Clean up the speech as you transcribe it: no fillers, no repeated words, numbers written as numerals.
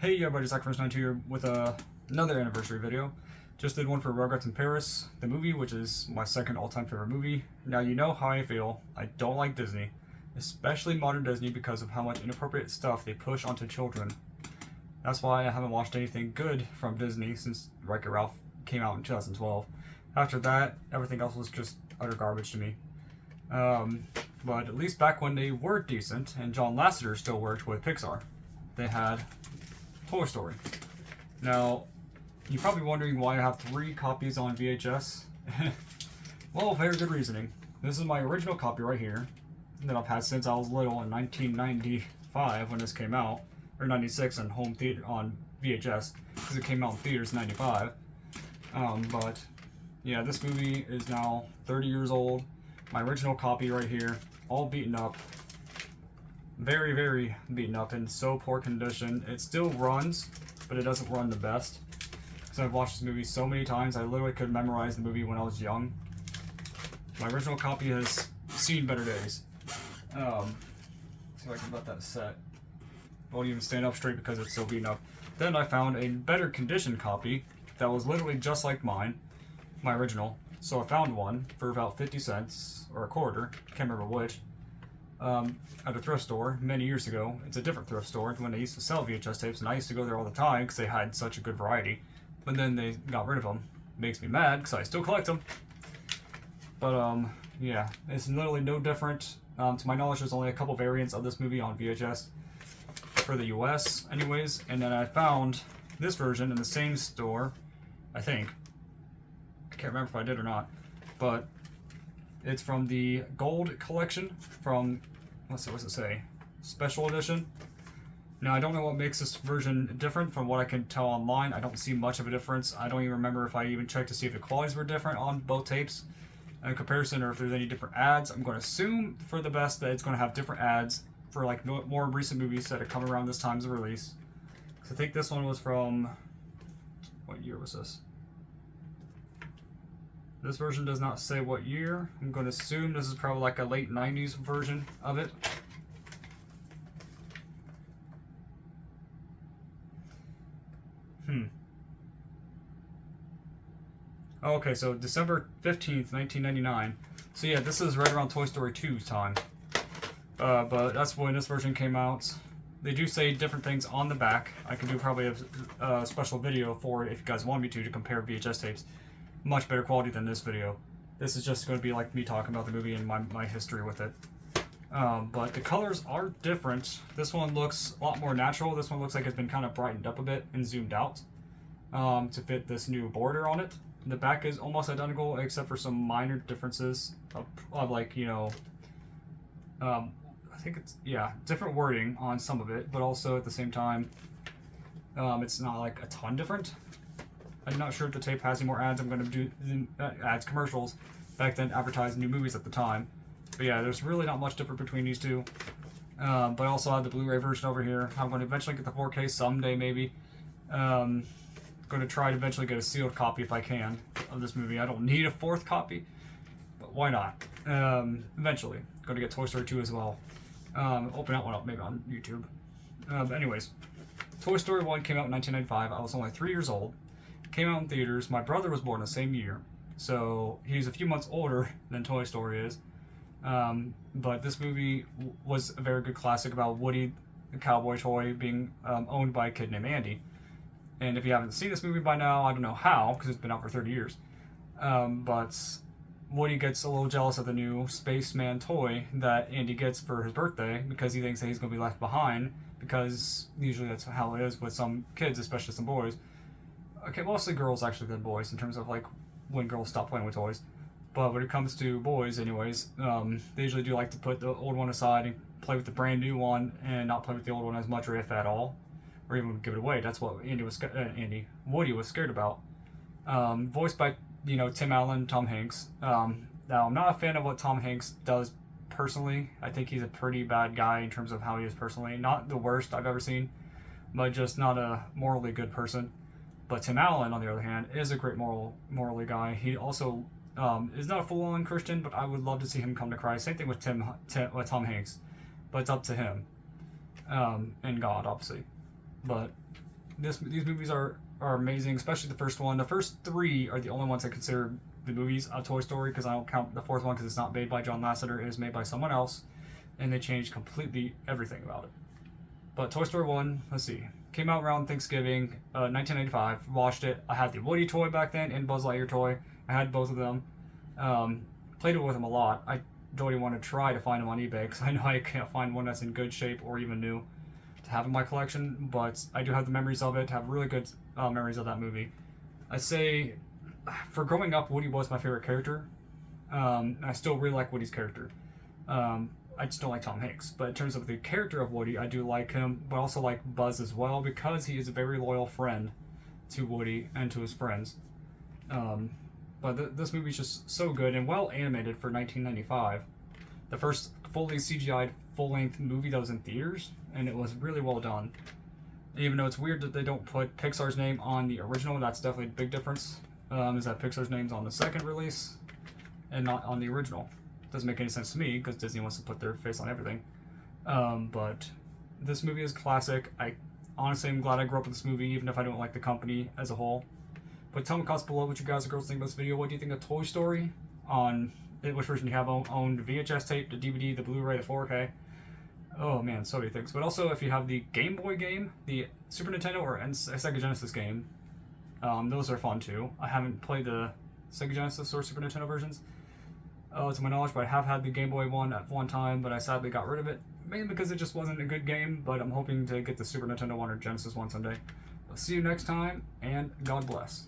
Hey everybody, ZachFirst92 here with another anniversary video. Just did one for Rugrats in Paris, the movie, which is my second all-time favorite movie. Now you know how I feel. I don't like Disney, especially modern Disney, because of how much inappropriate stuff they push onto children. That's why I haven't watched anything good from Disney since Wreck-It Ralph came out in 2012. After that, everything else was just utter garbage to me. But at least back when they were decent, and John Lasseter still worked with Pixar, they had Toy Story. Now, you're probably wondering why I have 3 copies on VHS. Well, very good reasoning. This is my original copy right here that I've had since I was little in 1995 when this came out, or 96 on home theater on VHS, because it came out in theaters in 95. But yeah, this movie is now 30 years old. My original copy right here, all beaten up. Very, very beaten up, in so poor condition. It still runs, but it doesn't run the best. So I've watched this movie so many times, I literally could memorize the movie when I was young. My original copy has seen better days. See if I can let that set. Won't even stand up straight because it's so beaten up. Then I found a better condition copy that was literally just like mine, my original. So I found one for about 50 cents, or a quarter, can't remember which. At a thrift store many years ago. It's a different thrift store when they used to sell VHS tapes, and I used to go there all the time because they had such a good variety. But then they got rid of them. Makes me mad because I still collect them. But yeah, it's literally no different. To my knowledge, there's only a couple variants of this movie on VHS for the US, anyways. And then I found this version in the same store, I think. I can't remember if I did or not, but it's from the Gold Collection from, let's see, what's it say? Special Edition. Now, I don't know what makes this version different from what I can tell online. I don't see much of a difference. I don't even remember if I even checked to see if the qualities were different on both tapes in comparison, or if there's any different ads. I'm going to assume for the best that it's going to have different ads for like more recent movies that have come around this time of release. So I think this one was from, what year was this? This version does not say what year. I'm going to assume this is probably like a late 90s version of it. Okay, so December 15th, 1999. So yeah, this is right around Toy Story 2's time. But that's when this version came out. They do say different things on the back. I can do probably a special video for it if you guys want me to compare VHS tapes. Much better quality than this video. This is just going to be like me talking about the movie and my history with it. But the colors are different. This one looks a lot more natural. This one looks like it's been kind of brightened up a bit and zoomed out to fit this new border on it. The back is almost identical except for some minor differences of like, you know, I think it's, yeah, different wording on some of it, but also at the same time, it's not like a ton different. I'm not sure if the tape has any more ads. I'm going to do ads, commercials. Back then, advertised new movies at the time. But yeah, there's really not much different between these two. But I also have the Blu-ray version over here. I'm going to eventually get the 4K someday, maybe. Going to try to eventually get a sealed copy if I can of this movie. I don't need a 4th copy, but why not? Eventually. Going to get Toy Story 2 as well. Open that one up maybe on YouTube. But anyways, Toy Story 1 came out in 1995. I was only 3 years old. Came out in theaters. My brother was born the same year, so he's a few months older than Toy Story is. But this movie was a very good classic about Woody, the cowboy toy, being owned by a kid named Andy. And if you haven't seen this movie by now, I don't know how, because it's been out for 30 years. But Woody gets a little jealous of the new spaceman toy that Andy gets for his birthday because he thinks that he's going to be left behind, because usually that's how it is with some kids, especially some boys. Okay, mostly girls actually than boys in terms of like when girls stop playing with toys. But when it comes to boys anyways, they usually do like to put the old one aside and play with the brand new one and not play with the old one as much, or if at all, or even give it away. That's what Woody was scared about. Voiced by, you know, Tim Allen, Tom Hanks. Now, I'm not a fan of what Tom Hanks does personally. I think he's a pretty bad guy in terms of how he is personally. Not the worst I've ever seen, but just not a morally good person. But Tim Allen, on the other hand, is a great morally guy. He also is not a full-on Christian, but I would love to see him come to Christ. Same thing with Tom Hanks, but it's up to him and God, obviously. But These movies are amazing, especially the first one. The first three are the only ones I consider the movies of Toy Story, because I don't count the fourth one because it's not made by John Lasseter. It is made by someone else, and they changed completely everything about it. But Toy Story 1, let's see, came out around Thanksgiving, 1995. Watched it. I had the Woody toy back then and Buzz Lightyear toy. I had both of them. Played it with them a lot. I don't even want to try to find them on eBay because I know I can't find one that's in good shape or even new to have in my collection. But I do have the memories of it. Have really good memories of that movie. I say, for growing up, Woody was my favorite character. I still really like Woody's character. I just don't like Tom Hanks. But in terms of the character of Woody, I do like him, but also like Buzz as well, because he is a very loyal friend to Woody and to his friends. But this movie is just so good and well animated for 1995. The first fully CGI'd full-length movie that was in theaters, and it was really well done. Even though it's weird that they don't put Pixar's name on the original, that's definitely a big difference. Is that Pixar's name's on the second release and not on the original. Doesn't make any sense to me because Disney wants to put their face on everything. But this movie is classic. I honestly am glad I grew up with this movie, even if I don't like the company as a whole. But tell me in the comments below what you guys and girls think about this video. What do you think of Toy Story? On which version you have owned? The VHS tape, the DVD, the Blu-ray, the 4K? Oh man, so many things. But also, if you have the Game Boy game, the Super Nintendo or Sega Genesis game, those are fun too. I haven't played the Sega Genesis or Super Nintendo versions, to my knowledge, but I have had the Game Boy one at one time, but I sadly got rid of it, mainly because it just wasn't a good game, but I'm hoping to get the Super Nintendo one or Genesis one someday. I'll see you next time, and God bless.